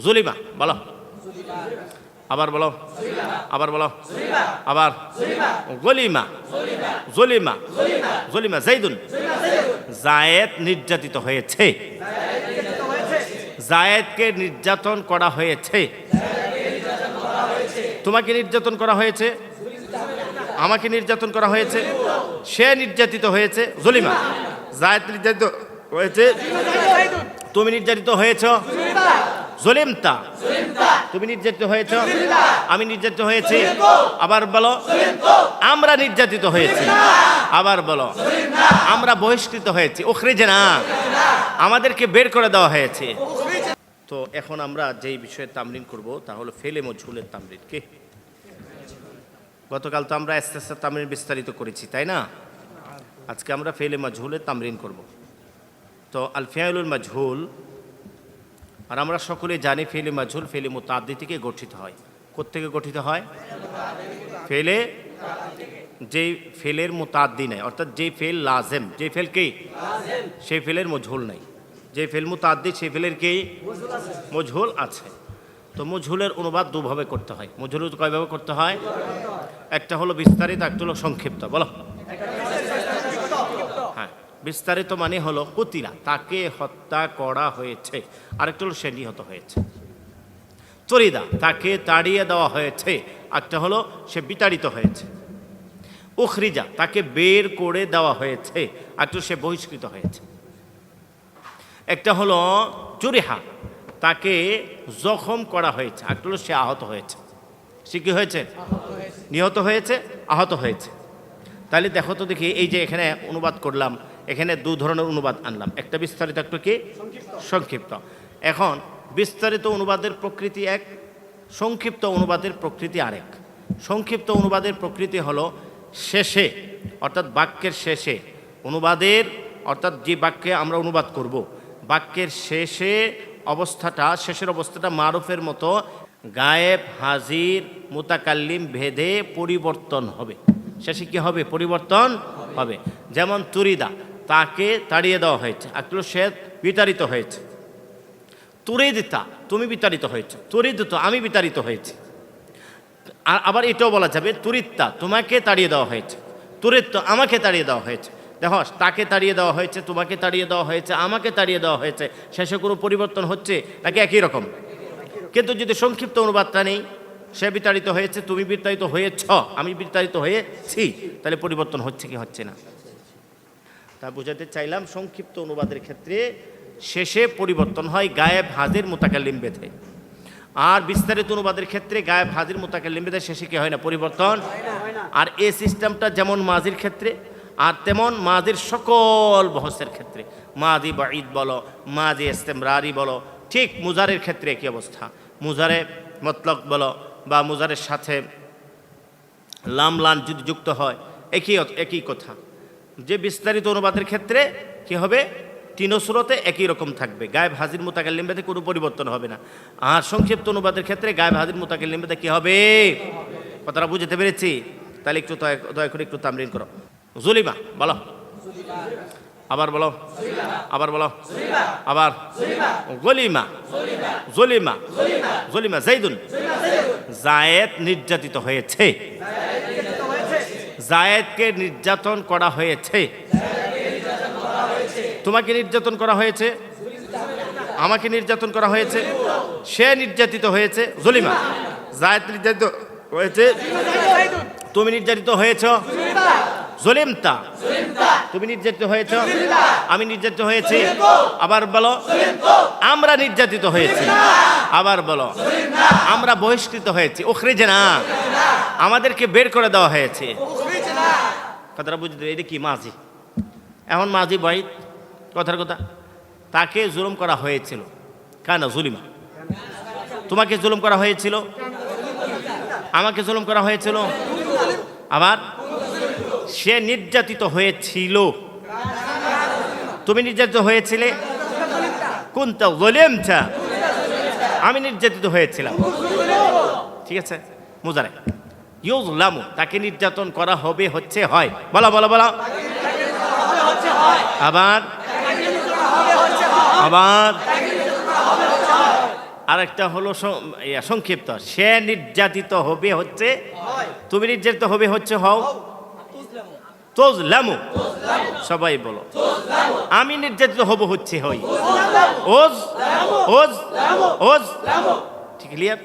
জুলিমা বলো, আবার বলো, আবার বলো, আবার গলিমা, জলিমা, জলিমা জাইদুন। জায়েদ নির্যাতিত হয়েছে, জায়েদকে নির্যাতন করা হয়েছে। তোমাকে নির্যাতন করা হয়েছে, আমাকে নির্যাতন করা হয়েছে, সে নির্যাতিত হয়েছে। জলিমা, জায়েদ নির্যাতিত হয়েছে, তুমি নির্যাতিত হয়েছ। জলিমতা, তুমি নির্যাতিত হয়েছ, আমি নির্যাতিত হয়েছি। আবার বলো, আমরা নির্যাতিত হয়েছি। আবার বলো, আমরা বহিষ্কৃত হয়েছি। উখরিজনা, আমাদেরকে বের করে দেওয়া হয়েছে। তো এখন আমরা যেই বিষয়ে তামরিন করব তা হলো ফেলে মজহুলের তামরিন। কি গতকাল তো আমরা আস্তে আস্তে তামরিন বিস্তারিত করেছি, তাই না? আজকে আমরা ফেলে মজহুলের তামরিন করব। তো আল ফিআলুল মজহুল, আর আমরা সকলে জানি ফেলে মজহুল ফেলে মুতাআদ্দি থেকে গঠিত হয়। কোত্থেকে গঠিত হয়? ফেলে, যেই ফেলের মুতাআদ্দি নাই, অর্থাৎ যেই ফেল লাজেম, যেই ফেল কি সেই ফেলের মজহুল নাই। যে ফেল মুতাআদ্দি সেই ফেলের কি মজহুল আছে। তো মজহুলের অনুবাদ দুভাবে করতে হয়। মজহুল কয়ভাবে করতে হয়? একটা হলো বিস্তারিত, একটা হলো সংক্ষিপ্ত। বলো। হ্যাঁ, বিস্তারিত মানে হলো কুতিলা, তাকে হত্যা করা হয়েছে। আরেকটা হলো সে নিহত হয়েছে। তরিদা, তাকে তাড়িয়ে দেওয়া হয়েছে। একটা হলো সে বিতাড়িত হয়েছে। উখরিজা, তাকে বের করে দেওয়া হয়েছে। একটা সে বহিষ্কৃত হয়েছে। একটা হলো জুরিহা, তাকে জখম করা হয়েছে। একটা হলো সে আহত হয়েছে। সে কি হয়েছে? নিহত হয়েছে, আহত হয়েছে। তাহলে দেখো তো দেখি, এই যে এখানে অনুবাদ করলাম, এখানে দু ধরনের অনুবাদ আনলাম, একটা বিস্তারিত, একটা কি সংক্ষিপ্ত। এখন বিস্তারিত অনুবাদের প্রকৃতি এক, সংক্ষিপ্ত অনুবাদের প্রকৃতি আরেক। সংক্ষিপ্ত অনুবাদের প্রকৃতি হলো শেষে, অর্থাৎ বাক্যের শেষে অনুবাদের, অর্থাৎ যে বাক্যে আমরা অনুবাদ করব, বাক্যের শেষে অবস্থাটা, শেষের অবস্থাটা মারুফের মতো গায়েব, হাজির, মুতাকাল্লিম ভেদে পরিবর্তন হবে। শেষে কি হবে? পরিবর্তন হবে। যেমন তুরিদা, তাকে তাড়িয়ে দেওয়া হয়েছে। আসলে সে বিতাড়িত হয়েছে। তুরিদিতা, তুমি বিতাড়িত হয়েছে। তুরিদিত, আমি বিতাড়িত হয়েছি। আর আবার এটাও বলা যাবে তুরিত্তা, তোমাকে তাড়িয়ে দেওয়া হয়েছে। তুরিত্ত, আমাকে তাড়িয়ে দেওয়া হয়েছে। দেখো, তাকে তাড়িয়ে দেওয়া হয়েছে, তোমাকে তাড়িয়ে দেওয়া হয়েছে, আমাকে তাড়িয়ে দেওয়া হয়েছে। শেষে কোনো পরিবর্তন হচ্ছে নাকি একই রকম? কিন্তু যদি সংক্ষিপ্ত অনুবাদটা নেই, সে বিতাড়িত হয়েছে, তুমি বিতাড়িত হয়েছ, আমি বিতাড়িত হয়েছি, তাহলে পরিবর্তন হচ্ছে কি হচ্ছে না? তা বোঝাতে চাইলাম, সংক্ষিপ্ত অনুবাদের ক্ষেত্রে শেষে পরিবর্তন হয় গায়েব, হাজির, মুতাকাল্লিম ভেদে। আর বিস্তারিত অনুবাদের ক্ষেত্রে গায়েব, হাজির, মুতাকাল্লিম ভেদে শেষে কি হয় না? পরিবর্তন। আর এই সিস্টেমটা যেমন মাজির ক্ষেত্রে, আর তেমন মাজির সকল বহসের ক্ষেত্রে, মাদি বাঈদ বলো, মাদি ইস্তেমরারি বলো, ঠিক মুজারের ক্ষেত্রে একই অবস্থা। মুজারে মতলক বলো বা মুজারের সাথে লাম লান যদি যুক্ত হয়, একই কথা। যে বিস্তারিত অনুবাদের ক্ষেত্রে কি হবে? তিন সুরতে একই রকম থাকবে, গায়েব, হাজির, মুতাকাল্লিম ভেদে কোনো পরিবর্তন হবে না। আর সংক্ষিপ্ত অনুবাদের ক্ষেত্রে গায়েব, হাজির, মুতাকাল্লিম ভেদে কি হবে? কথাটা বুঝতে পেরেছি? তাহলে একটু দয়া করে একটু তামরিন করো। জুলিমা বলো, আবার বলো, আবার বলো, আবার গলিমা, জলিমা, জলিমা জাইদুন। জায়েদ নির্যাতিত হয়েছে, জায়েদকে নির্যাতন করা হয়েছে। তোমাকে নির্যাতন করা হয়েছে, আমাকে নির্যাতন করা হয়েছে, সে নির্যাতিত হয়েছে। জলিমা, জায়েদ নির্যাতিত হয়েছে, তুমি নির্যাতিত হয়েছ। জলিমতা, তুমি নির্যাতিত হয়েছ, আমি নির্যাতিত হয়েছি। আবার বলো, আমরা নির্যাতিত হয়েছি। আবার বলো, আমরা বহিষ্কৃত হয়েছি। উখরিজনা, আমাদেরকে বের করে দেওয়া হয়েছে। কথাটা বুঝতে, এটা কি মাজি? এখন মাজি বাইত, কথার কথা, তাকে জুলুম করা হয়েছিল। কেন জুলিমা? তোমাকে জুলুম করা হয়েছিল, আমাকে জুলুম করা হয়েছিল। আবার সে নির্যাতিত হয়েছিল, তুমি নির্যাতিত হয়েছিলে। কুনতা যালিমতা, আমি নির্যাতিত হয়েছিলাম। ঠিক আছে? মুজারে ইউজলামু, তাকে নির্যাতন করা হবে, হচ্ছে, হয়। বলো বলো বলো, আবার আবার আর একটা হলো সংক্ষিপ্ত, সে নির্যাতিত হবে হচ্ছে, তুমি নির্যাতিত হবে হচ্ছে হও তুজলামু। সবাই বলো, আমি নির্যাতিত হব হচ্ছে হই ওজ ওজ ওজ। ঠিক ক্লিয়ার?